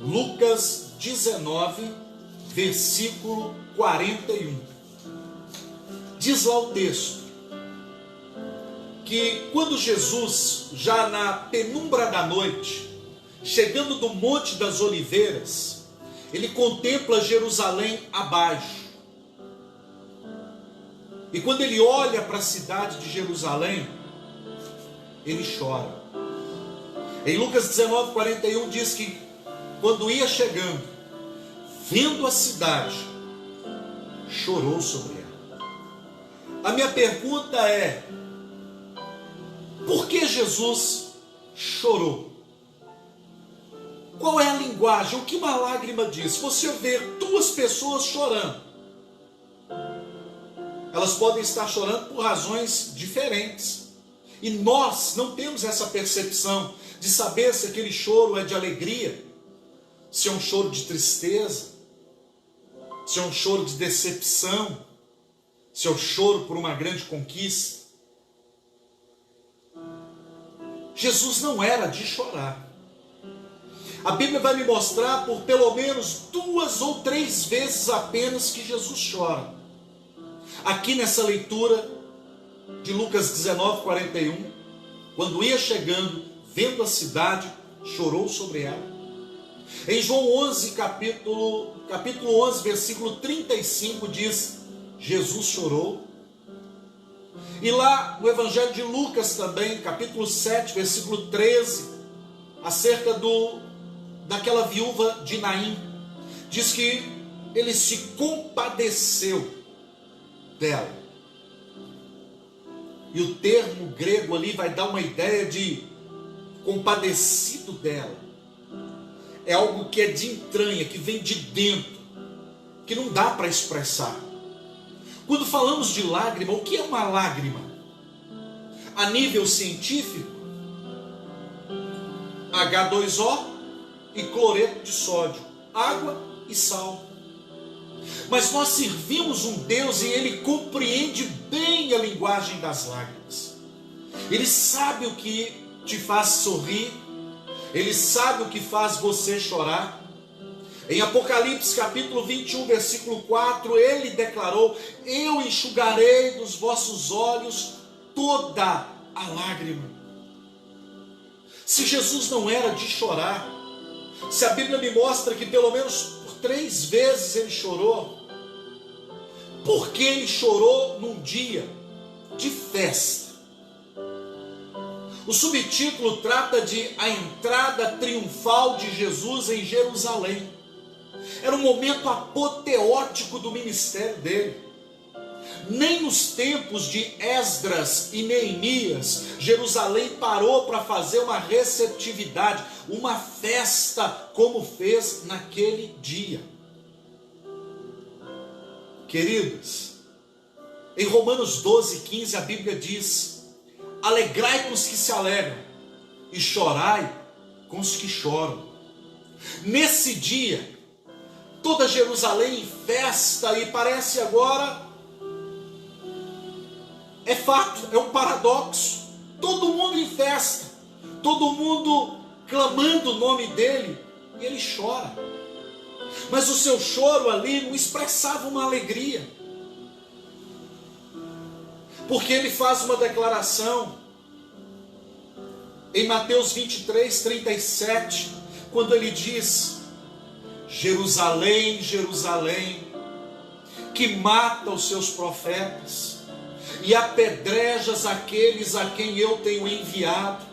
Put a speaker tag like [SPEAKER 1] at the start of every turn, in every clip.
[SPEAKER 1] Lucas 19, versículo 41. Diz lá o texto que quando Jesus, já na penumbra da noite, chegando do Monte das Oliveiras, ele contempla Jerusalém abaixo. E quando ele olha para a cidade de Jerusalém, ele chora. Em Lucas 19, 41 diz que quando ia chegando, vendo a cidade, chorou sobre ela. A minha pergunta é: por que Jesus chorou? Qual é a linguagem? O que uma lágrima diz? Você vê duas pessoas chorando. Elas podem estar chorando por razões diferentes. E nós não temos essa percepção de saber se aquele choro é de alegria, se é um choro de tristeza, se é um choro de decepção, se é um choro por uma grande conquista. Jesus não era de chorar. A Bíblia vai me mostrar por pelo menos 2 ou 3 vezes apenas que Jesus chora. Aqui nessa leitura de Lucas 19, 41, quando ia chegando, vendo a cidade, chorou sobre ela. Em João 11, capítulo 11, versículo 35, diz: Jesus chorou. E lá no Evangelho de Lucas também, capítulo 7, versículo 13, acerca daquela viúva de Naim, diz que ele se compadeceu dela. E o termo grego ali vai dar uma ideia de compadecido dela. É algo que é de entranha, que vem de dentro, que não dá para expressar. Quando falamos de lágrima, o que é uma lágrima? A nível científico, H2O e cloreto de sódio, água e sal. Mas nós servimos um Deus e Ele compreende bem a linguagem das lágrimas. Ele sabe o que te faz sorrir, Ele sabe o que faz você chorar. Em Apocalipse capítulo 21, versículo 4, Ele declarou: eu enxugarei dos vossos olhos toda a lágrima. Se Jesus não era de chorar, se a Bíblia me mostra que pelo menos por 3 vezes Ele chorou, por que Ele chorou num dia de festa? O subtítulo trata de a entrada triunfal de Jesus em Jerusalém. Era um momento apoteótico do ministério dele. Nem nos tempos de Esdras e Neemias, Jerusalém parou para fazer uma receptividade, uma festa, como fez naquele dia. Queridos, em Romanos 12, 15, a Bíblia diz: alegrai com os que se alegram e chorai com os que choram. Nesse dia, toda Jerusalém em festa, e parece agora, é fato, é um paradoxo, todo mundo em festa, todo mundo clamando o nome dele, e ele chora. Mas o seu choro ali não expressava uma alegria, porque ele faz uma declaração em Mateus 23, 37, quando ele diz: Jerusalém, Jerusalém, que mata os seus profetas e apedrejas aqueles a quem eu tenho enviado.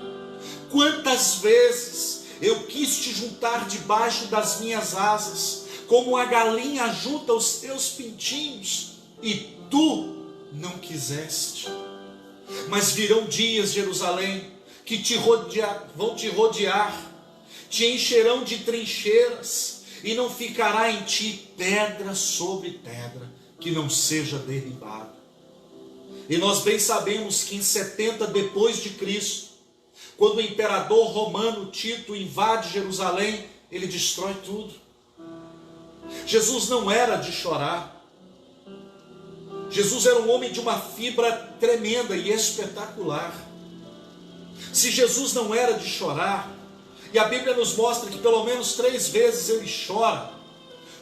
[SPEAKER 1] Quantas vezes eu quis te juntar debaixo das minhas asas, como a galinha junta os teus pintinhos, e tu não quiseste. Mas virão dias, Jerusalém, que vão te rodear, te encherão de trincheiras, e não ficará em ti pedra sobre pedra que não seja derribada. E nós bem sabemos que em 70 depois de Cristo, quando o imperador romano Tito invade Jerusalém, ele destrói tudo. Jesus não era de chorar. Jesus era um homem de uma fibra tremenda e espetacular. Se Jesus não era de chorar, E a Bíblia nos mostra que pelo menos 3 vezes ele chora.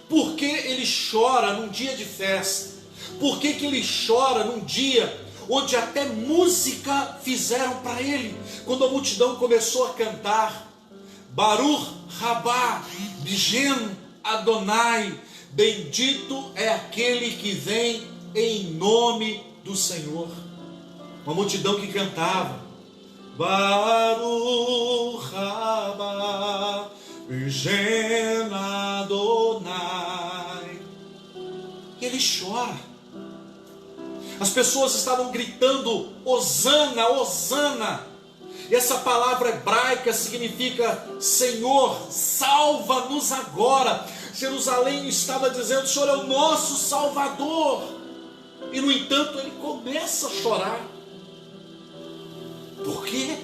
[SPEAKER 1] Por que ele chora num dia de festa? Por que ele chora num dia onde até música fizeram para ele? Quando a multidão começou a cantar, Baruch Rabá, B'Shem Adonai, bendito é aquele que vem em nome do Senhor. Uma multidão que cantava, Baruch Rabá, B'Shem Adonai. E ele chora. As pessoas estavam gritando, Hosana, Hosana. E essa palavra hebraica significa, Senhor, salva-nos agora. Jerusalém estava dizendo, o Senhor é o nosso Salvador. E no entanto ele começa a chorar. Por quê?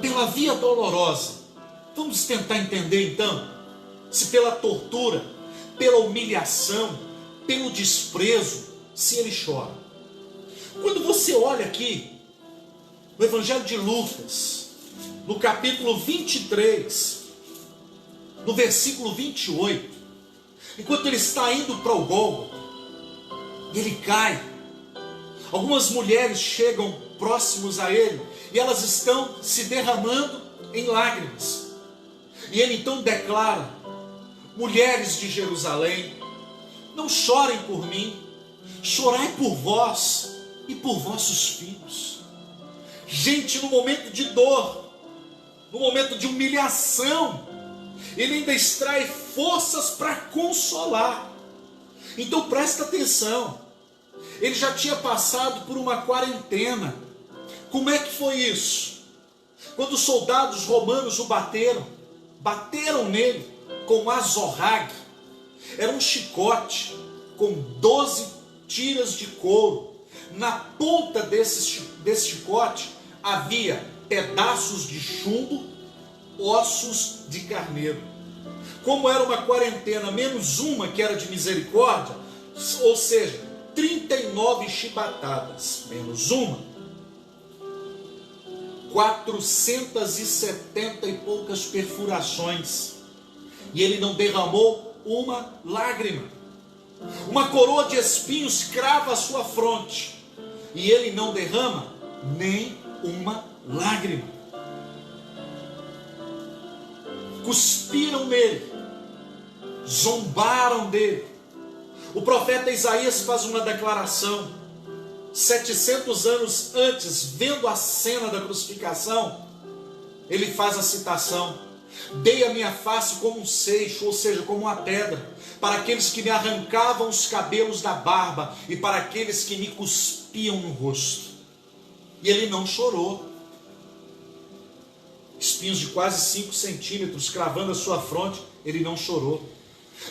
[SPEAKER 1] Pela via dolorosa. Vamos tentar entender então, se pela tortura, pela humilhação, pelo desprezo, se ele chora. Quando você olha aqui, no Evangelho de Lucas, no capítulo 23, no versículo 28, enquanto ele está indo para o Gólgota, ele cai. Algumas mulheres chegam próximos a ele, e elas estão se derramando em lágrimas. E ele então declara, mulheres de Jerusalém, não chorem por mim, chorai por vós e por vossos filhos. Gente, no momento de dor, no momento de humilhação, ele ainda extrai forças para consolar. Então presta atenção, ele já tinha passado por uma quarentena. Como é que foi isso? Quando os soldados romanos o bateram nele com um azorrague, era um chicote com 12 tiras de couro. Na ponta desse chicote havia pedaços de chumbo, ossos de carneiro. Como era uma quarentena menos uma que era de misericórdia, ou seja, 39 chibatadas menos uma, 470 e poucas perfurações, e ele não derramou uma lágrima. Uma coroa de espinhos crava a sua fronte, e ele não derrama nem uma lágrima. Cuspiram nele, zombaram dele. O profeta Isaías faz uma declaração, 700 anos antes, vendo a cena da crucificação, ele faz a citação, dei a minha face como um seixo, ou seja, como uma pedra, para aqueles que me arrancavam os cabelos da barba, e para aqueles que me cuspiam no rosto. E ele não chorou. Espinhos de quase 5 centímetros cravando a sua fronte, ele não chorou.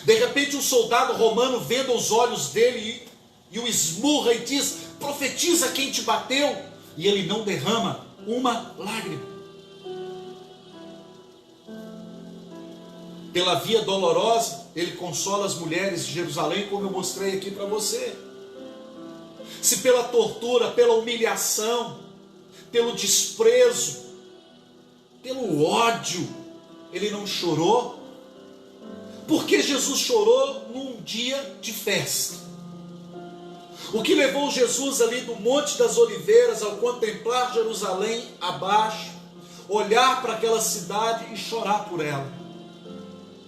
[SPEAKER 1] De repente um soldado romano, vendo os olhos dele, e o esmurra e diz, profetiza quem te bateu, e ele não derrama uma lágrima. Pela via dolorosa, ele consola as mulheres de Jerusalém, como eu mostrei aqui para você. Se pela tortura, pela humilhação, pelo desprezo, pelo ódio, ele não chorou, porque Jesus chorou num dia de festa. O que levou Jesus ali do Monte das Oliveiras, ao contemplar Jerusalém abaixo, olhar para aquela cidade e chorar por ela?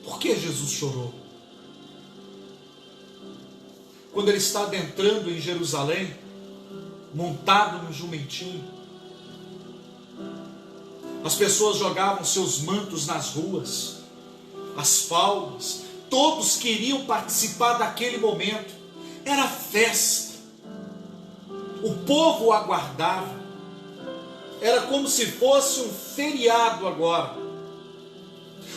[SPEAKER 1] Por que Jesus chorou? Quando ele está adentrando em Jerusalém, montado no jumentinho, as pessoas jogavam seus mantos nas ruas, as palmas, todos queriam participar daquele momento, era festa, o povo o aguardava, era como se fosse um feriado agora.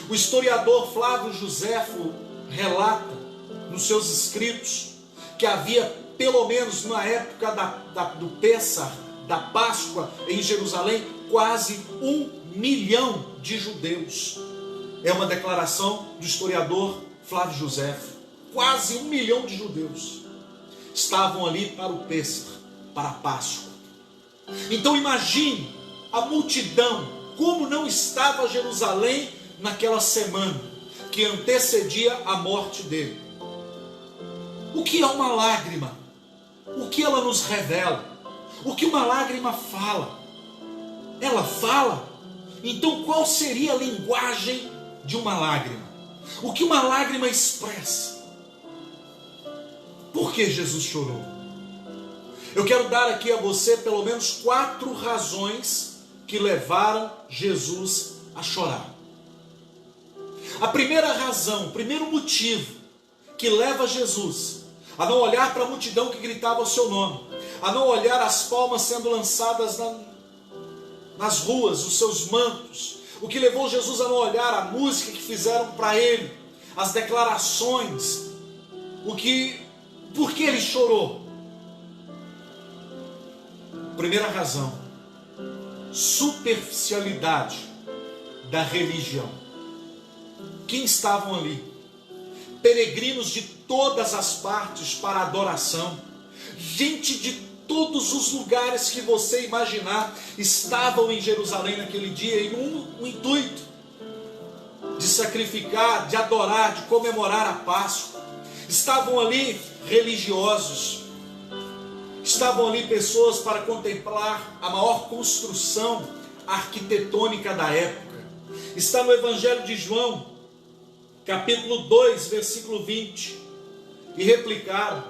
[SPEAKER 1] O historiador Flávio Joséfo relata nos seus escritos que havia, pelo menos na época do Pêssar, da Páscoa em Jerusalém, quase 1 milhão de judeus. É uma declaração do historiador Flávio Joséfo. Quase 1 milhão de judeus estavam ali para o Pêssar, para a Páscoa. Então imagine a multidão como não estava Jerusalém naquela semana que antecedia a morte dele. O que é uma lágrima? O que ela nos revela? O que uma lágrima fala? Ela fala? Então qual seria a linguagem de uma lágrima? O que uma lágrima expressa? Por que Jesus chorou? Eu quero dar aqui a você pelo menos 4 razões que levaram Jesus a chorar. A primeira razão, o primeiro motivo que leva Jesus a não olhar para a multidão que gritava o seu nome, a não olhar as palmas sendo lançadas nas ruas, os seus mantos, o que levou Jesus a não olhar a música que fizeram para ele, as declarações, por que ele chorou? Primeira razão, superficialidade da religião. Quem estavam ali? Peregrinos de todas as partes para adoração, gente de todos os lugares que você imaginar estavam em Jerusalém naquele dia em um intuito de sacrificar, de adorar, de comemorar a Páscoa. Estavam ali religiosos, estavam ali pessoas para contemplar a maior construção arquitetônica da época. Está no Evangelho de João, capítulo 2, versículo 20, e replicaram: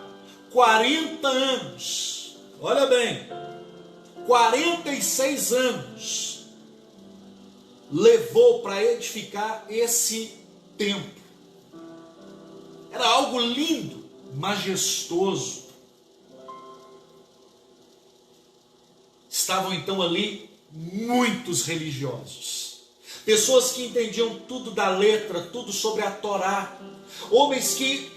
[SPEAKER 1] 40 anos, olha bem, 46 anos levou para edificar esse templo. Era algo lindo, majestoso. Estavam então ali muitos religiosos. Pessoas que entendiam tudo da letra, tudo sobre a Torá. Homens que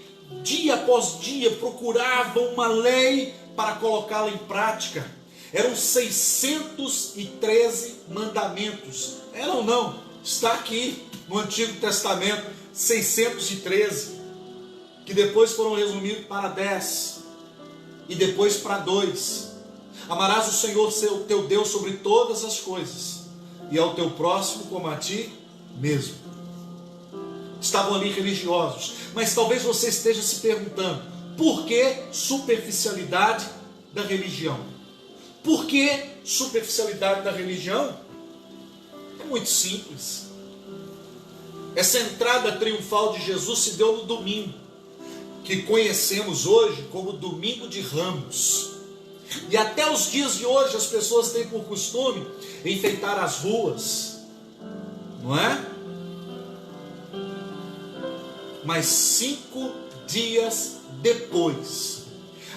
[SPEAKER 1] dia após dia procuravam uma lei para colocá-la em prática. Eram 613 mandamentos. Eram não, está aqui no Antigo Testamento, 613, que depois foram resumidos para 10, e depois para 2. Amarás o Senhor, teu Deus, sobre todas as coisas, e ao teu próximo como a ti mesmo. Estavam ali religiosos, mas talvez você esteja se perguntando: por que superficialidade da religião? Por que superficialidade da religião? É muito simples. Essa entrada triunfal de Jesus se deu no domingo, que conhecemos hoje como Domingo de Ramos. E até os dias de hoje as pessoas têm por costume enfeitar as ruas, não é? Mas 5 dias depois,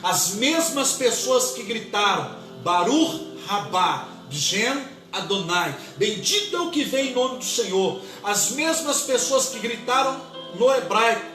[SPEAKER 1] as mesmas pessoas que gritaram Baruch Rabá, Shem Adonai, bendito é o que vem em nome do Senhor, as mesmas pessoas que gritaram no hebraico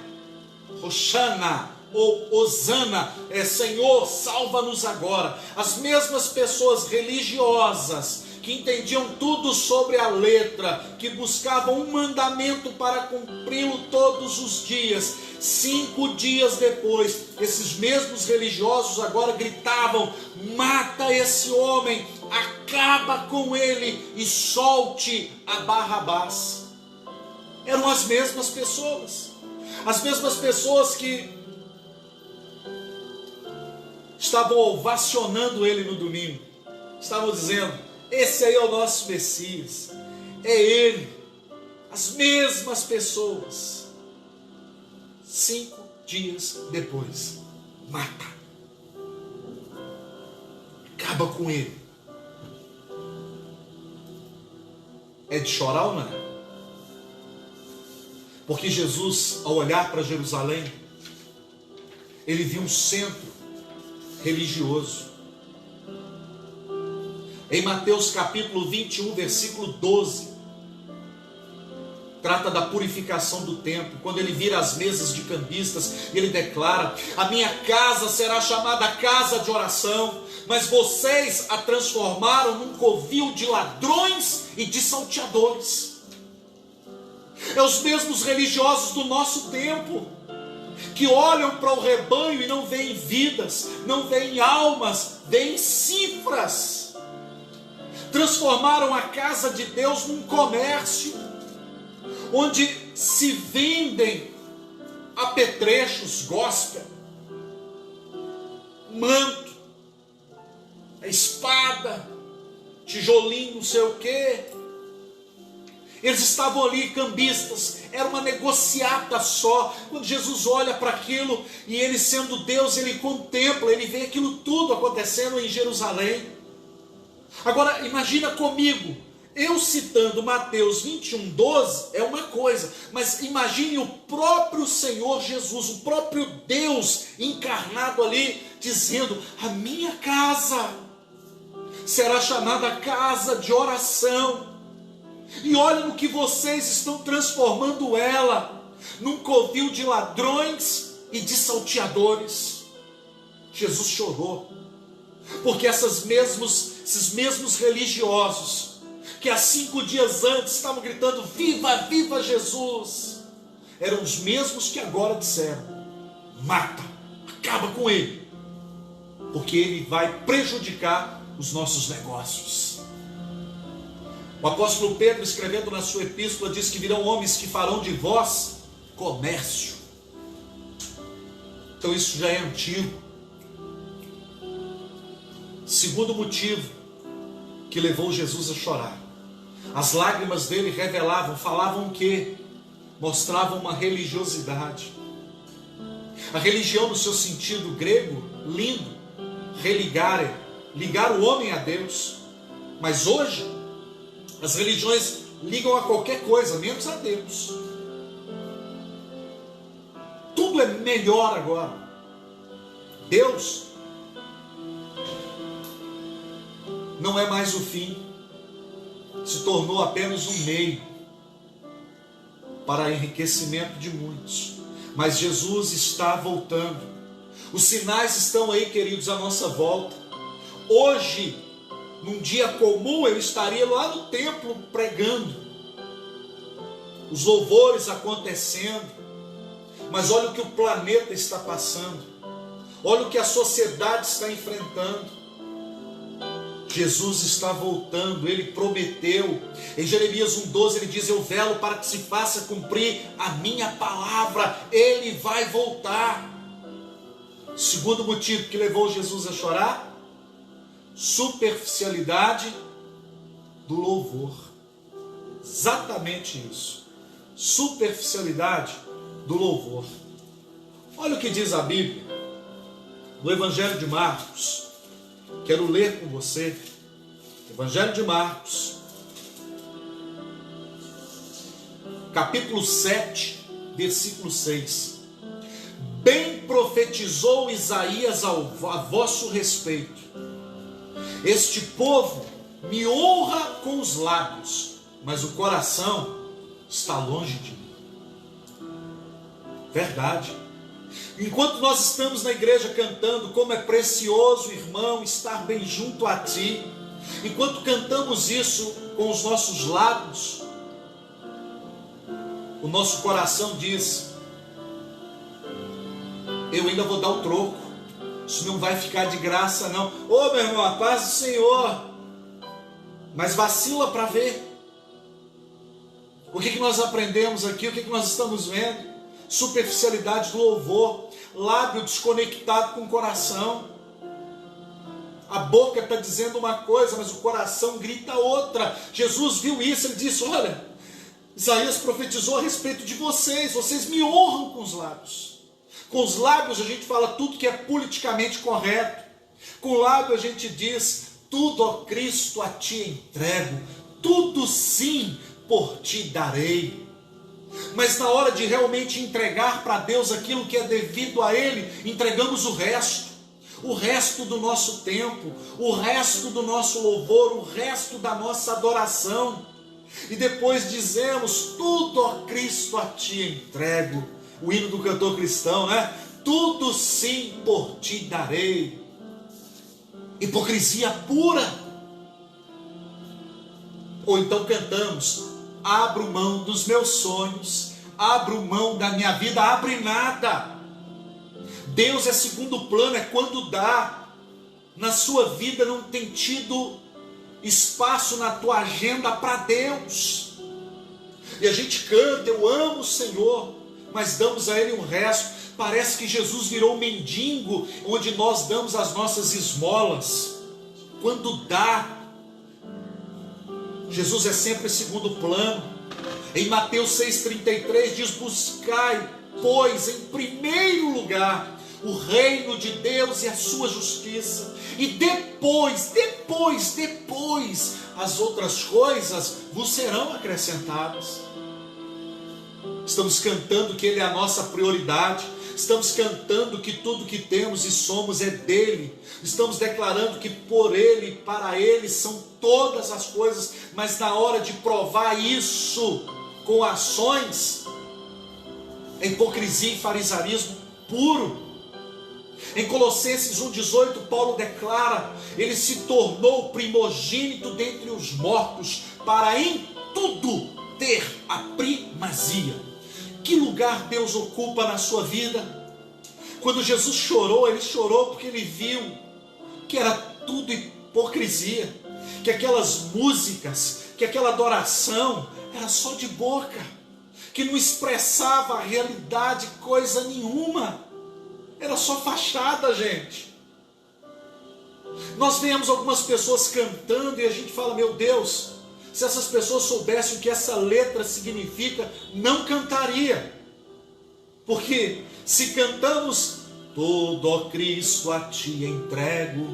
[SPEAKER 1] Hoshana ou Hosana, Senhor, salva-nos agora, as mesmas pessoas religiosas que entendiam tudo sobre a letra, que buscavam um mandamento para cumpri-lo todos os dias, 5 dias depois, esses mesmos religiosos agora gritavam: mata esse homem, acaba com ele e solte a Barrabás. Eram as mesmas pessoas que estavam ovacionando ele no domingo, estavam dizendo: esse aí é o nosso Messias, é ele. As mesmas pessoas, 5 dias depois, mata, acaba com ele. É de chorar ou não é? Porque Jesus, ao olhar para Jerusalém, ele viu um centro religioso. Em Mateus capítulo 21, versículo 12, trata da purificação do templo. Quando ele vira as mesas de cambistas, ele declara: a minha casa será chamada casa de oração, mas vocês a transformaram num covil de ladrões e de salteadores. É os mesmos religiosos do nosso tempo, que olham para o rebanho e não veem vidas, não veem almas, veem cifras. transformaram a casa de Deus num comércio, onde se vendem apetrechos, gospel, manto, a espada, tijolinho, não sei o quê. Eles estavam ali, cambistas, era uma negociata só. Quando Jesus olha para aquilo, e ele sendo Deus, ele contempla, ele vê aquilo tudo acontecendo em Jerusalém. Agora, imagina comigo, eu citando Mateus 21:12 é uma coisa, mas imagine o próprio Senhor Jesus, o próprio Deus encarnado ali, dizendo: a minha casa será chamada casa de oração. E olha no que vocês estão transformando ela, num covil de ladrões e de salteadores. Jesus chorou, porque esses mesmos religiosos, que há 5 dias antes estavam gritando: viva, viva Jesus, eram os mesmos que agora disseram: mata, acaba com ele, porque ele vai prejudicar os nossos negócios. O apóstolo Pedro, escrevendo na sua epístola, diz que virão homens que farão de vós comércio. Então isso já é antigo. Segundo motivo que levou Jesus a chorar: as lágrimas dele revelavam, falavam o quê? Mostravam uma religiosidade. A religião, no seu sentido grego, lindo, religare, ligar o homem a Deus. Mas hoje, as religiões ligam a qualquer coisa, menos a Deus. Tudo é melhor agora. Deus não é mais o fim, se tornou apenas um meio para enriquecimento de muitos. Mas Jesus está voltando. Os sinais estão aí, queridos, à nossa volta. Hoje, num dia comum, eu estaria lá no templo pregando, os louvores acontecendo, mas olha o que o planeta está passando, olha o que a sociedade está enfrentando. Jesus está voltando, ele prometeu. Em Jeremias 1:12 ele diz: eu velo para que se faça cumprir a minha palavra, ele vai voltar. Segundo motivo que levou Jesus a chorar: superficialidade do louvor. Exatamente isso. Superficialidade do louvor. Olha o que diz a Bíblia no Evangelho de Marcos. Quero ler com você. Evangelho de Marcos, capítulo 7, versículo 6. Bem profetizou Isaías a vosso respeito: este povo me honra com os lábios, mas o coração está longe de mim. Verdade. Enquanto nós estamos na igreja cantando como é precioso, irmão, estar bem junto a ti, enquanto cantamos isso com os nossos lábios, o nosso coração diz: eu ainda vou dar o troco, isso não vai ficar de graça não. Ô meu irmão, a paz do Senhor, mas vacila para ver. O que nós aprendemos aqui, o que nós estamos vendo? Superficialidade do louvor, lábio desconectado com o coração. A boca está dizendo uma coisa, mas o coração grita outra. Jesus viu isso, ele disse: olha, Isaías profetizou a respeito de vocês, vocês me honram com os lábios. Com os lábios a gente fala tudo que é politicamente correto. Com o lábio a gente diz: tudo, ó Cristo, a ti entrego, tudo sim por ti darei. Mas na hora de realmente entregar para Deus aquilo que é devido a Ele, entregamos o resto do nosso tempo, o resto do nosso louvor, o resto da nossa adoração. E depois dizemos: tudo, ó Cristo, a ti entrego. O hino do cantor cristão, né? Tudo sim por ti darei. Hipocrisia pura. Ou então cantamos: abro mão dos meus sonhos, abro mão da minha vida, abre nada. Deus é segundo plano, é quando dá. Na sua vida não tem tido espaço na tua agenda para Deus. E a gente canta, eu amo o Senhor, mas damos a Ele um resto. Parece que Jesus virou um mendigo, onde nós damos as nossas esmolas. Quando dá, Jesus é sempre segundo plano. Em Mateus 6,33 diz: buscai, pois, em primeiro lugar, o reino de Deus e a sua justiça, e depois, as outras coisas vos serão acrescentadas. Estamos cantando que Ele é a nossa prioridade, estamos cantando que tudo que temos e somos é dele, estamos declarando que por Ele e para Ele são todas as coisas, mas na hora de provar isso com ações, é hipocrisia e farisaísmo puro. Em Colossenses 1,18, Paulo declara: Ele se tornou primogênito dentre os mortos, para em tudo ter a primazia. Que lugar Deus ocupa na sua vida? Quando Jesus chorou, Ele chorou porque Ele viu que era tudo hipocrisia, que aquelas músicas, que aquela adoração era só de boca, que não expressava a realidade coisa nenhuma, era só fachada, gente. Nós vemos algumas pessoas cantando e a gente fala: meu Deus, se essas pessoas soubessem o que essa letra significa, não cantaria. Porque se cantamos: todo, ó Cristo, a ti entrego,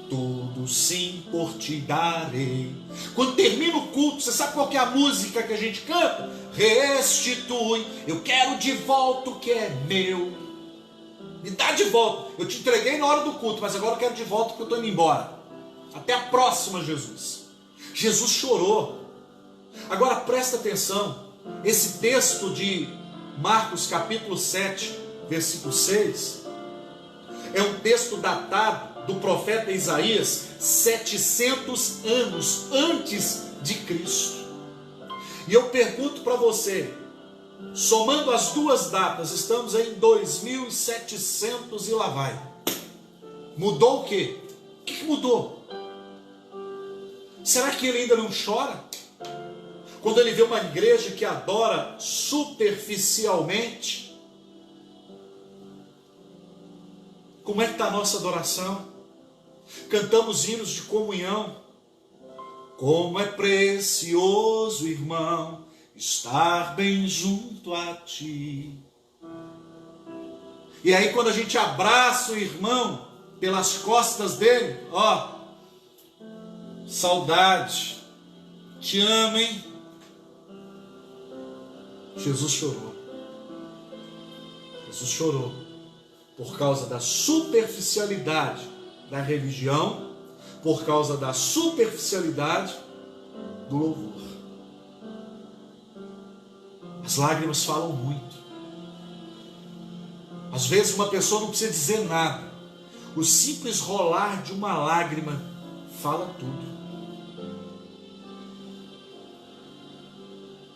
[SPEAKER 1] tudo sim por ti darei. Quando termina o culto, você sabe qual que é a música que a gente canta? Restitui, eu quero de volta o que é meu. Me dá de volta. Eu te entreguei na hora do culto, mas agora eu quero de volta porque eu estou indo embora. Até a próxima, Jesus. Jesus chorou. Agora presta atenção. Esse texto de Marcos capítulo 7, versículo 6, é um texto datado do profeta Isaías 700 anos antes de Cristo. E eu pergunto para você, somando as duas datas, estamos em 2700 e lá vai. Mudou o quê? O que mudou? Será que ele ainda não chora? Quando ele vê uma igreja que adora superficialmente? Como é que está a nossa adoração? Cantamos hinos de comunhão. Como é precioso, irmão, estar bem junto a ti. E aí quando a gente abraça o irmão pelas costas dele, ó, saudade, te amo, hein? Jesus chorou. Jesus chorou por causa da superficialidade da religião, por causa da superficialidade do louvor. As lágrimas falam muito. Às vezes uma pessoa não precisa dizer nada. O simples rolar de uma lágrima fala tudo.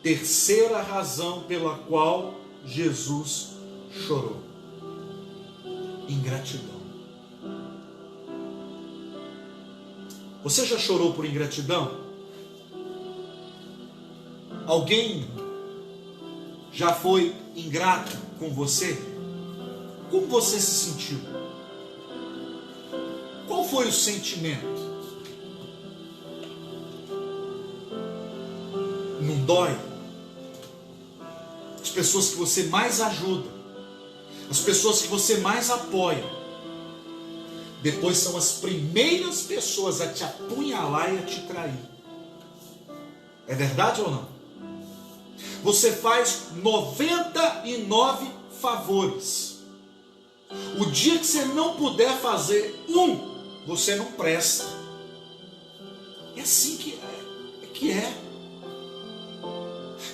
[SPEAKER 1] Terceira razão pela qual Jesus chorou: ingratidão. Você já chorou por ingratidão? Alguém já foi ingrato com você? Como você se sentiu? Qual foi o sentimento? Não dói? As pessoas que você mais ajuda, as pessoas que você mais apoia, depois são as primeiras pessoas a te apunhalar e a te trair. É verdade ou não? Você faz 99 favores. O dia que você não puder fazer um, você não presta. É assim que é.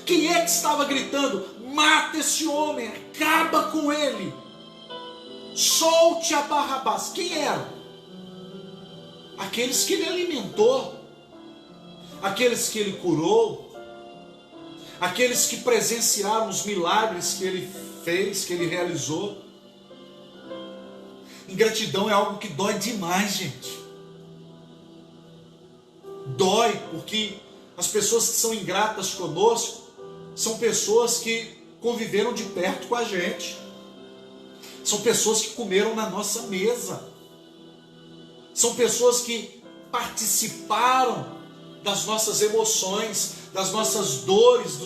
[SPEAKER 1] Quem é que estava gritando: mata esse homem, acaba com ele, solte a Barrabás? Quem era? Aqueles que ele alimentou, aqueles que ele curou, aqueles que presenciaram os milagres que ele fez, que ele realizou. Ingratidão é algo que dói demais, gente. dói, porque as pessoas que são ingratas conosco são pessoas que conviveram de perto com a gente, são pessoas que comeram na nossa mesa, são pessoas que participaram das nossas emoções, das nossas dores,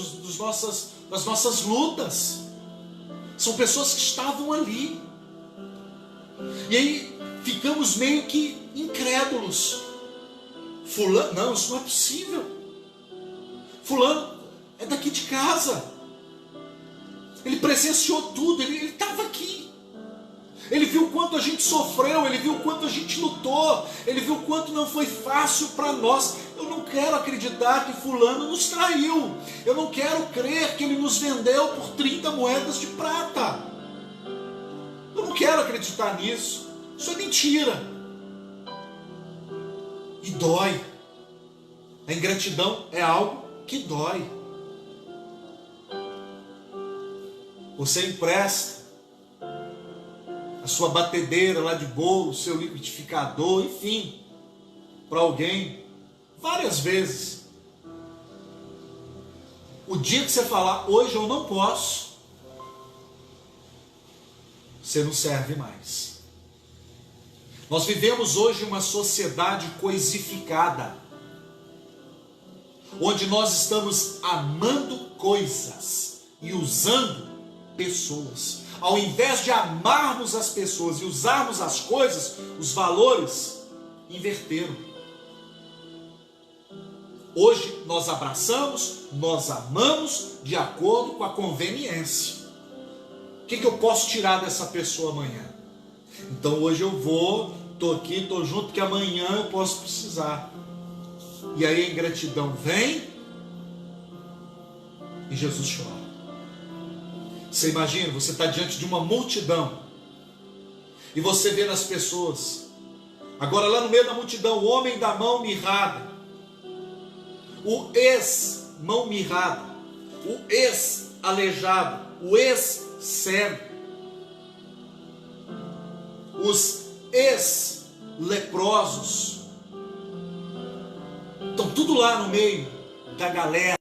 [SPEAKER 1] das nossas lutas. São pessoas que estavam ali. E aí ficamos meio que incrédulos. Fulano, não, isso não é possível. Fulano é daqui de casa. Ele presenciou tudo, ele estava aqui. Ele viu o quanto a gente sofreu, ele viu o quanto a gente lutou, ele viu o quanto não foi fácil para nós. Eu não quero acreditar que fulano nos traiu. Eu não quero crer que ele nos vendeu por 30 moedas de prata. Eu não quero acreditar nisso. Isso é mentira. E dói. A ingratidão é algo que dói. Você empresta a sua batedeira lá de bolo, o seu liquidificador, enfim, para alguém, várias vezes. O dia que você falar, hoje eu não posso, você não serve mais. Nós vivemos hoje uma sociedade coisificada, onde nós estamos amando coisas e usando pessoas. Ao invés de amarmos as pessoas e usarmos as coisas, os valores inverteram. Hoje nós abraçamos, nós amamos de acordo com a conveniência. O que eu posso tirar dessa pessoa amanhã? Então hoje eu vou, estou aqui, estou junto, porque amanhã eu posso precisar. E aí a ingratidão vem e Jesus chora. Você imagina, você está diante de uma multidão e você vê nas pessoas, agora lá no meio da multidão, o homem da mão mirrada, o ex-mão mirrada, o ex-aleijado, o ex-cego, os ex-leprosos, estão tudo lá no meio da galera,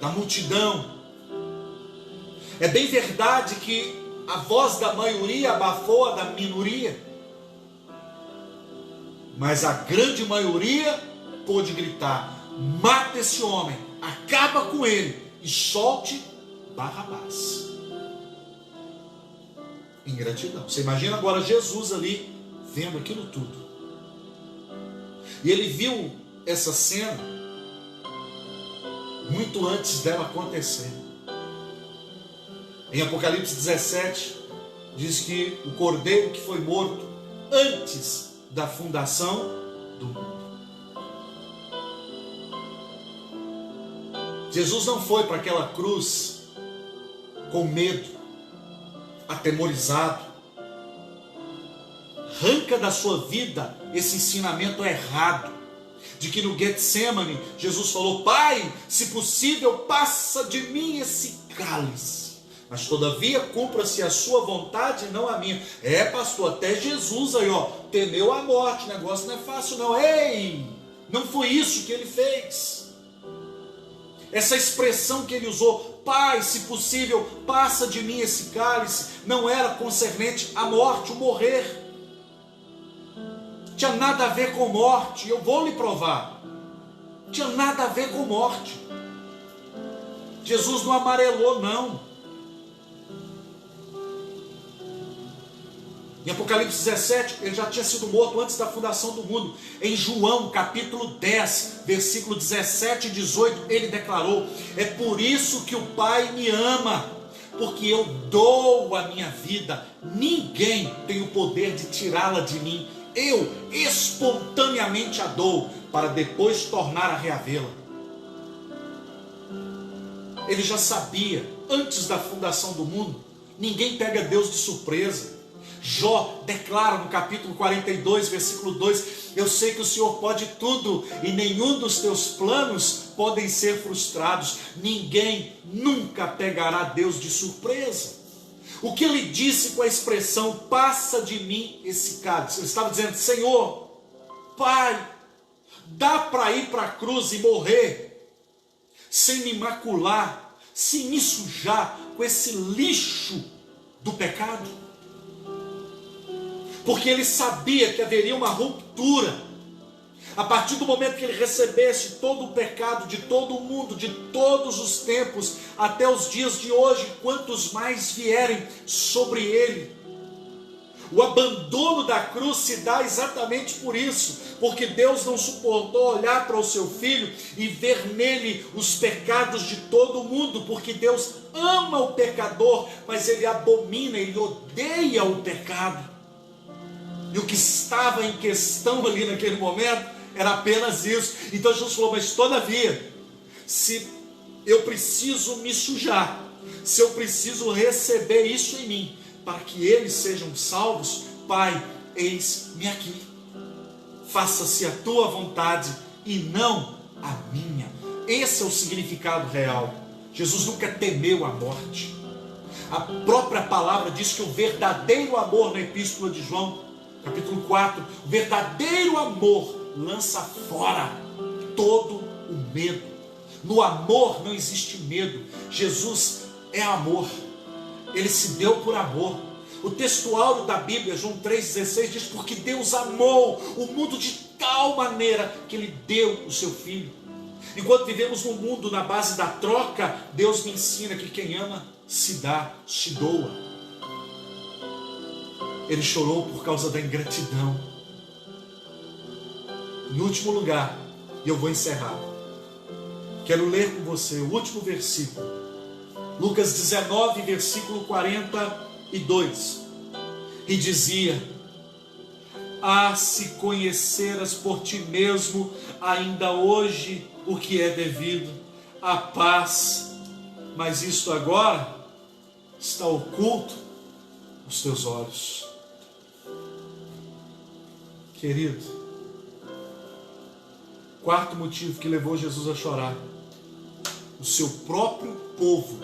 [SPEAKER 1] da multidão. É bem verdade que a voz da maioria abafou a da minoria, mas a grande maioria pôde gritar: mata esse homem, acaba com ele e solte Barrabás. Ingratidão. Você imagina agora Jesus ali vendo aquilo tudo, e ele viu essa cena muito antes dela acontecer. Em Apocalipse 17, diz que o cordeiro que foi morto antes da fundação do mundo. Jesus não foi para aquela cruz com medo, atemorizado. Arranca da sua vida esse ensinamento errado, de que no Getsemane Jesus falou: Pai, se possível, passa de mim esse cálice, mas todavia cumpra-se a sua vontade e não a minha. Pastor, até Jesus aí, temeu a morte, o negócio não é fácil não. Ei, não foi isso que ele fez. Essa expressão que ele usou, Pai, se possível, passa de mim esse cálice, não era concernente à morte, o morrer. Tinha nada a ver com morte, eu vou lhe provar. Tinha nada a ver com morte. Jesus não amarelou, não. Em Apocalipse 17, ele já tinha sido morto antes da fundação do mundo. Em João, capítulo 10, versículo 17 e 18, ele declarou: é por isso que o Pai me ama, porque eu dou a minha vida, ninguém tem o poder de tirá-la de mim. Eu espontaneamente a dou, para depois tornar a reavê-la. Ele já sabia, antes da fundação do mundo, ninguém pega Deus de surpresa. Jó declara no capítulo 42, versículo 2: eu sei que o Senhor pode tudo e nenhum dos teus planos podem ser frustrados. Ninguém nunca pegará Deus de surpresa. O que ele disse com a expressão passa de mim esse cálice? Ele estava dizendo: Senhor, Pai, Dá para ir para a cruz e morrer sem me macular, sem me sujar com esse lixo do pecado? Porque ele sabia que haveria uma ruptura a partir do momento que ele recebesse todo o pecado de todo o mundo, de todos os tempos, até os dias de hoje, quantos mais vierem sobre ele. O abandono da cruz se dá exatamente por isso, porque Deus não suportou olhar para o seu filho e ver nele os pecados de todo o mundo, porque Deus ama o pecador, mas ele abomina, ele odeia o pecado. E o que estava em questão ali naquele momento era apenas isso. Então Jesus falou: mas todavia, se eu preciso me sujar, se eu preciso receber isso em mim, para que eles sejam salvos, Pai, eis-me aqui. Faça-se a tua vontade e não a minha. Esse é o significado real. Jesus nunca temeu a morte. A própria palavra diz que o verdadeiro amor, na epístola de João, capítulo 4, o verdadeiro amor lança fora todo o medo. No amor não existe medo. Jesus é amor. Ele se deu por amor. O texto áureo da Bíblia, João 3,16, diz: porque Deus amou o mundo de tal maneira que Ele deu o seu Filho. Enquanto vivemos num mundo na base da troca, Deus me ensina que quem ama se dá, se doa. Ele chorou por causa da ingratidão. Em último lugar, e eu vou encerrar, quero ler com você o último versículo, Lucas 19, versículo 42, e dizia: ah, se conheceras por ti mesmo ainda hoje o que é devido, a paz, mas isto agora está oculto aos teus olhos. Querido, quarto motivo que levou Jesus a chorar: o seu próprio povo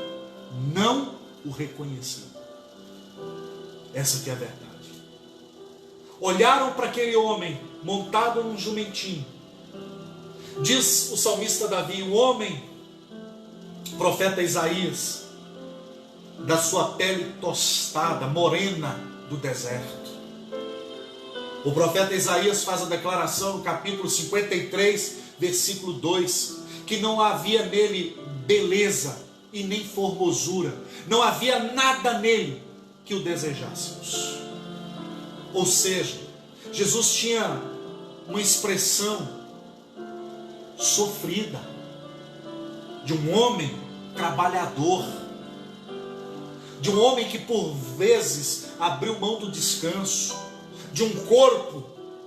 [SPEAKER 1] não o reconheceu. Essa que é a verdade. Olharam para aquele homem montado num jumentinho. Diz o salmista Davi, o homem, profeta Isaías, da sua pele tostada, morena do deserto. O profeta Isaías faz a declaração no capítulo 53, versículo 2, que não havia nele beleza e nem formosura, não havia nada nele que o desejássemos. Ou seja, Jesus tinha uma expressão sofrida, de um homem trabalhador, de um homem que por vezes abriu mão do descanso, de um corpo,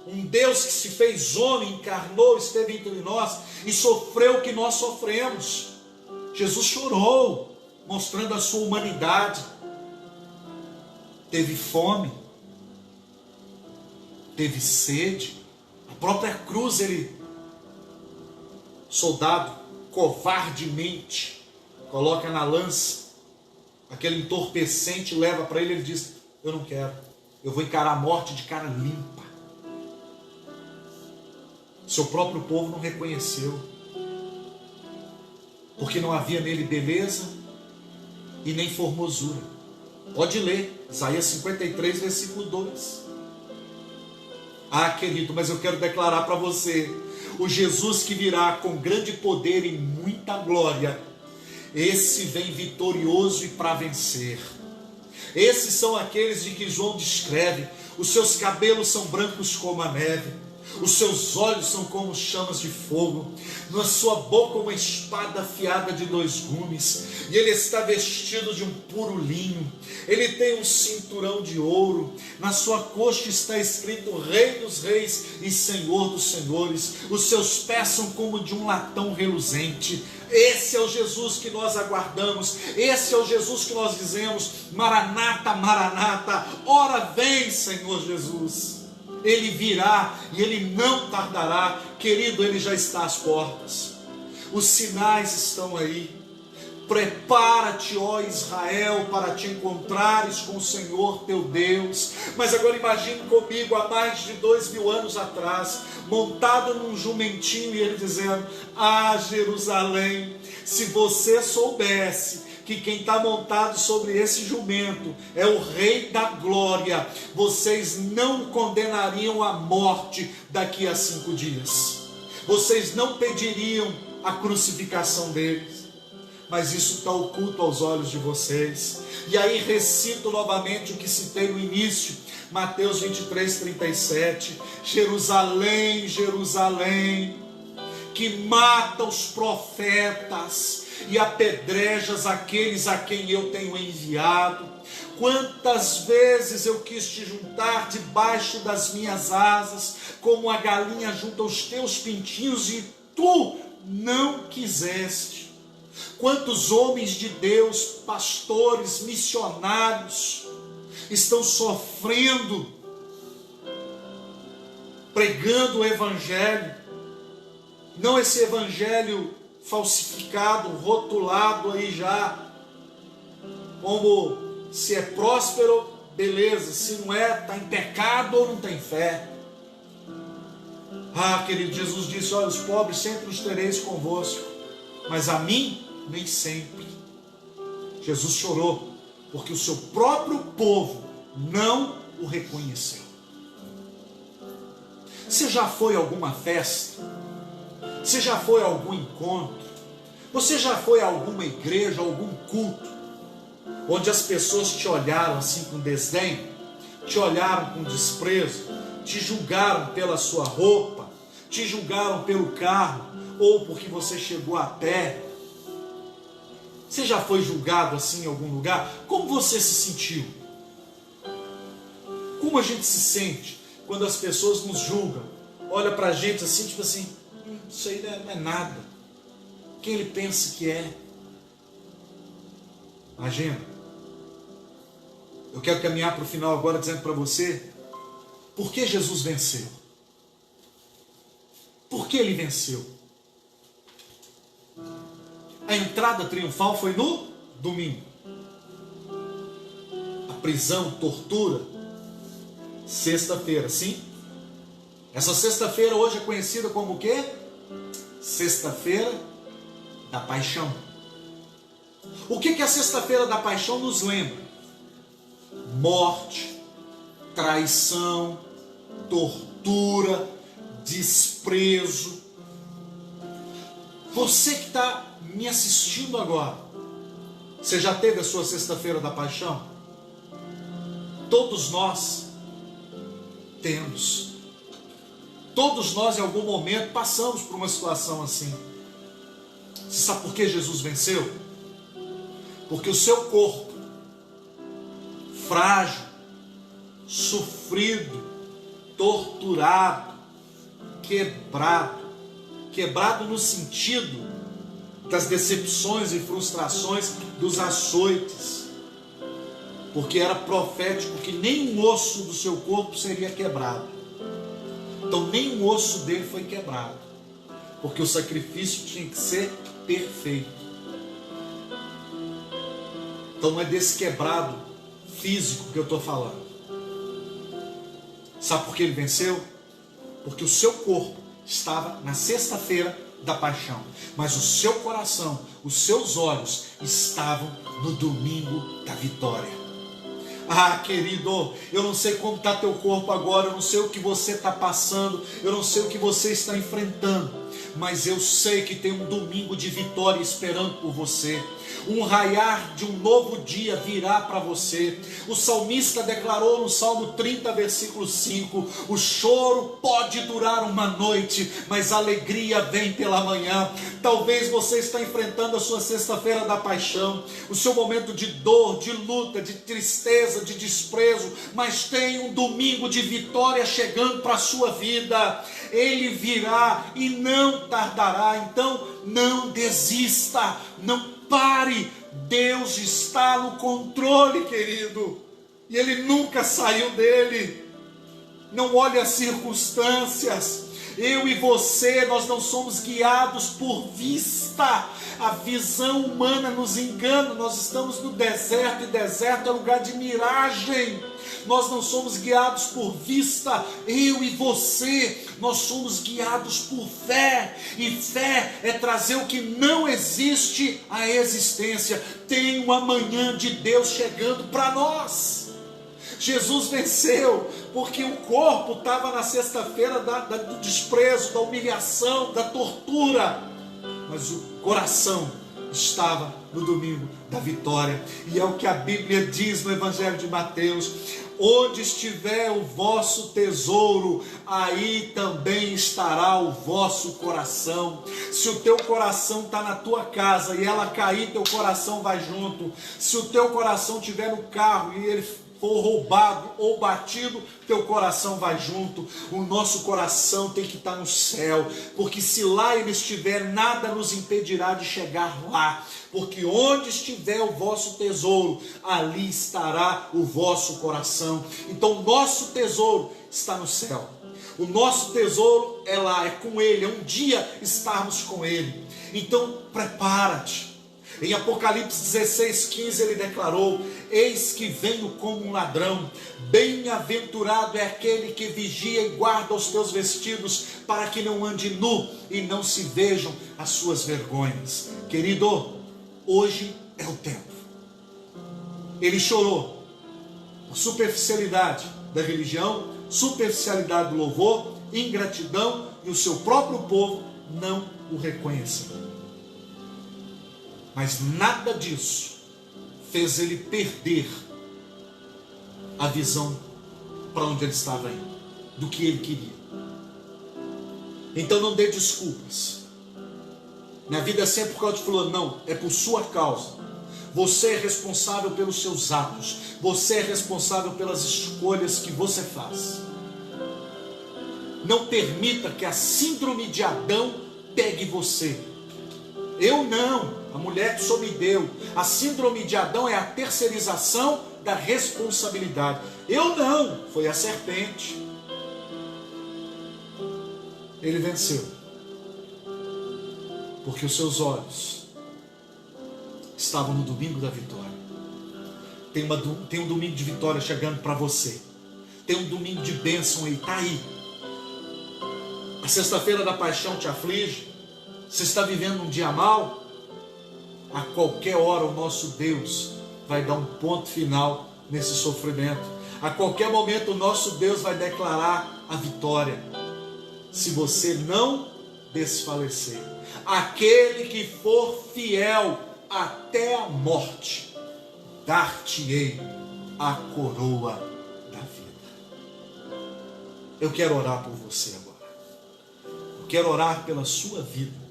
[SPEAKER 1] um Deus que se fez homem, encarnou, esteve entre nós e sofreu o que nós sofremos. Jesus chorou, mostrando a sua humanidade. Teve fome, teve sede, a própria cruz soldado covardemente coloca na lança, aquele entorpecente leva para ele, ele diz: eu não quero, eu vou encarar a morte de cara limpa. Seu próprio povo não reconheceu, porque não havia nele beleza e nem formosura. Pode ler, Isaías 53, versículo 2. Ah, querido, mas eu quero declarar para você, o Jesus que virá com grande poder e muita glória, esse vem vitorioso e para vencer. Esses são aqueles de que João descreve: os seus cabelos são brancos como a neve, os seus olhos são como chamas de fogo, na sua boca uma espada afiada de 2 gumes, e ele está vestido de um puro linho, ele tem um cinturão de ouro, na sua coxa está escrito Rei dos Reis e Senhor dos Senhores, os seus pés são como de um latão reluzente. Esse é o Jesus que nós aguardamos, esse é o Jesus que nós dizemos: Maranata, Maranata, ora vem, Senhor Jesus. Ele virá e ele não tardará, querido, ele já está às portas. Os sinais estão aí. Prepara-te, ó Israel, para te encontrares com o Senhor teu Deus. Mas agora imagine comigo, há mais de 2000 anos atrás, montado num jumentinho, e ele dizendo: ah, Jerusalém, se você soubesse que quem está montado sobre esse jumento é o Rei da Glória, vocês não condenariam a morte daqui a 5 dias. Vocês não pediriam a crucificação deles. Mas isso está oculto aos olhos de vocês. E aí recito novamente o que citei no início, Mateus 23:37. Jerusalém, Jerusalém, que mata os profetas e apedrejas aqueles a quem eu tenho enviado. Quantas vezes eu quis te juntar debaixo das minhas asas, como a galinha junta os teus pintinhos, e tu não quiseste. Quantos homens de Deus, pastores, missionários, estão sofrendo, pregando o evangelho, não esse evangelho falsificado, rotulado aí já, como se é próspero, beleza, se não é, está em pecado ou não tem fé. Ah, querido, Jesus disse: olha, os pobres sempre os tereis convosco, mas a mim nem sempre. Jesus chorou porque o seu próprio povo não o reconheceu. Você já foi a alguma festa? Você já foi a algum encontro? Você já foi a alguma igreja, algum culto, onde as pessoas te olharam assim com desdém, te olharam com desprezo, te julgaram pela sua roupa, te julgaram pelo carro, ou porque você chegou a pé? Você já foi julgado assim em algum lugar? Como você se sentiu? Como a gente se sente quando as pessoas nos julgam? Olha pra gente assim, tipo assim: isso aí não é nada. Quem ele pensa que é? Imagina. Eu quero caminhar para o final agora dizendo para você por que Jesus venceu. Por que ele venceu? A entrada triunfal foi no domingo. A prisão, tortura, sexta-feira, sim? Essa sexta-feira hoje é conhecida como o quê? Sexta-feira da Paixão. O que a sexta-feira da Paixão nos lembra? Morte, traição, tortura, desprezo. Você que está me assistindo agora, você já teve a sua sexta-feira da Paixão? Todos nós temos. Todos nós em algum momento passamos por uma situação assim. Você sabe por que Jesus venceu? Porque o seu corpo, frágil, sofrido, torturado, quebrado no sentido das decepções e frustrações, dos açoites, porque era profético que nenhum osso do seu corpo seria quebrado. Então nenhum osso dele foi quebrado, porque o sacrifício tinha que ser perfeito. Então não é desse quebrado físico que eu estou falando. Sabe por que ele venceu? Porque o seu corpo estava na sexta-feira da paixão, mas o seu coração, os seus olhos estavam no domingo da vitória. Ah, querido, eu não sei como está teu corpo agora, eu não sei o que você está passando, eu não sei o que você está enfrentando, mas eu sei que tem um domingo de vitória esperando por você. Um raiar de um novo dia virá para você. O salmista declarou no Salmo 30, versículo 5: o choro pode durar uma noite, mas a alegria vem pela manhã. Talvez você está enfrentando a sua sexta-feira da paixão, o seu momento de dor, de luta, de tristeza, de desprezo, mas tem um domingo de vitória chegando para a sua vida. Ele virá e não tardará. Então não desista, não pare. Deus está no controle, querido, e Ele nunca saiu dele. Não olhe as circunstâncias. Eu e você, nós não somos guiados por vista. A visão humana nos engana. Nós estamos no deserto, e deserto é lugar de miragem. Nós não somos guiados por vista. Eu e você, nós somos guiados por fé. E fé é trazer o que não existe à existência. Tem um amanhã de Deus chegando para nós. Jesus venceu, porque o corpo estava na sexta-feira do desprezo, da humilhação, da tortura, mas o coração estava no domingo da vitória. E é o que a Bíblia diz no Evangelho de Mateus: onde estiver o vosso tesouro, aí também estará o vosso coração. Se o teu coração está na tua casa e ela cair, teu coração vai junto. Se o teu coração estiver no carro e ele for roubado ou batido, teu coração vai junto. O nosso coração tem que estar no céu, porque se lá ele estiver, nada nos impedirá de chegar lá, porque onde estiver o vosso tesouro, ali estará o vosso coração. Então o nosso tesouro está no céu. O nosso tesouro é lá, é com ele, é um dia estarmos com ele. Então prepara-te. Em Apocalipse 16:15 ele declarou: eis que venho como um ladrão, bem-aventurado é aquele que vigia e guarda os teus vestidos, para que não ande nu e não se vejam as suas vergonhas. Querido, hoje é o tempo. Ele chorou por superficialidade da religião, superficialidade do louvor, ingratidão, e o seu próprio povo não o reconheceu. Mas nada disso fez ele perder a visão para onde ele estava indo, do que ele queria. Então não dê desculpas. Minha vida é sempre por causa de fulano. Não, é por sua causa. Você é responsável pelos seus atos. Você é responsável pelas escolhas que você faz. Não permita que a síndrome de Adão pegue você. Eu não, a mulher que o Senhor me deu. A síndrome de Adão é a terceirização da responsabilidade. Eu não, foi a serpente. Ele venceu, porque os seus olhos estavam no domingo da vitória. Tem um domingo de vitória chegando para você. Tem um domingo de bênção aí, está aí. A sexta-feira da paixão te aflige. Você está vivendo um dia mau? A qualquer hora o nosso Deus vai dar um ponto final nesse sofrimento. A qualquer momento o nosso Deus vai declarar a vitória, se você não desfalecer. Aquele que for fiel até a morte, dar-te-ei a coroa da vida. Eu quero orar por você agora. Eu quero orar pela sua vida.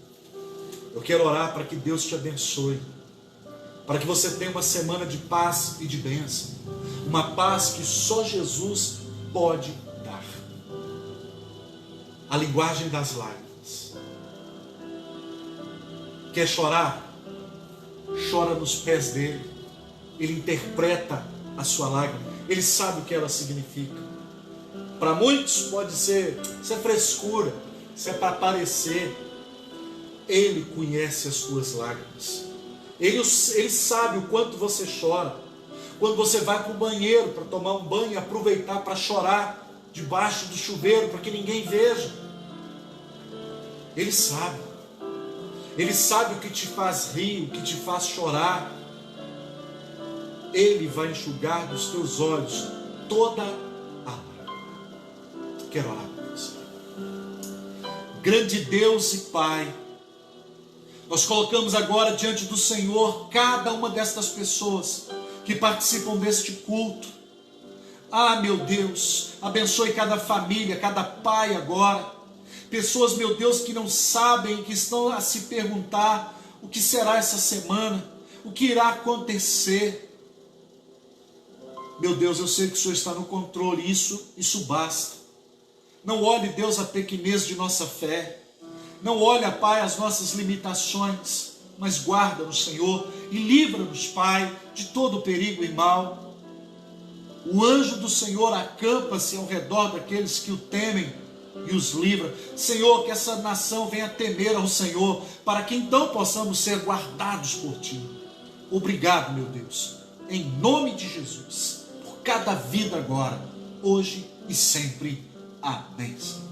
[SPEAKER 1] Eu quero orar para que Deus te abençoe, para que você tenha uma semana de paz e de bênção, uma paz que só Jesus pode dar. A linguagem das lágrimas. Quer chorar? Chora nos pés dele. Ele interpreta a sua lágrima, ele sabe o que ela significa. Para muitos pode ser, isso é frescura, isso é para aparecer. Ele conhece as tuas lágrimas. Ele sabe o quanto você chora. Quando você vai para o banheiro para tomar um banho e aproveitar para chorar debaixo do chuveiro para que ninguém veja. Ele sabe. Ele sabe o que te faz rir, o que te faz chorar. Ele vai enxugar dos teus olhos toda a lágrima. Quero orar por você. Grande Deus e Pai, nós colocamos agora diante do Senhor cada uma destas pessoas que participam deste culto. Ah, meu Deus, abençoe cada família, cada pai agora. Pessoas, meu Deus, que não sabem, que estão a se perguntar o que será essa semana, o que irá acontecer. Meu Deus, eu sei que o Senhor está no controle, isso basta. Não olhe, Deus, a pequenez de nossa fé. Não olha, Pai, as nossas limitações, mas guarda-nos, Senhor, e livra-nos, Pai, de todo perigo e mal. O anjo do Senhor acampa-se ao redor daqueles que o temem e os livra. Senhor, que essa nação venha temer ao Senhor, para que então possamos ser guardados por Ti. Obrigado, meu Deus, em nome de Jesus, por cada vida agora, hoje e sempre. Amém.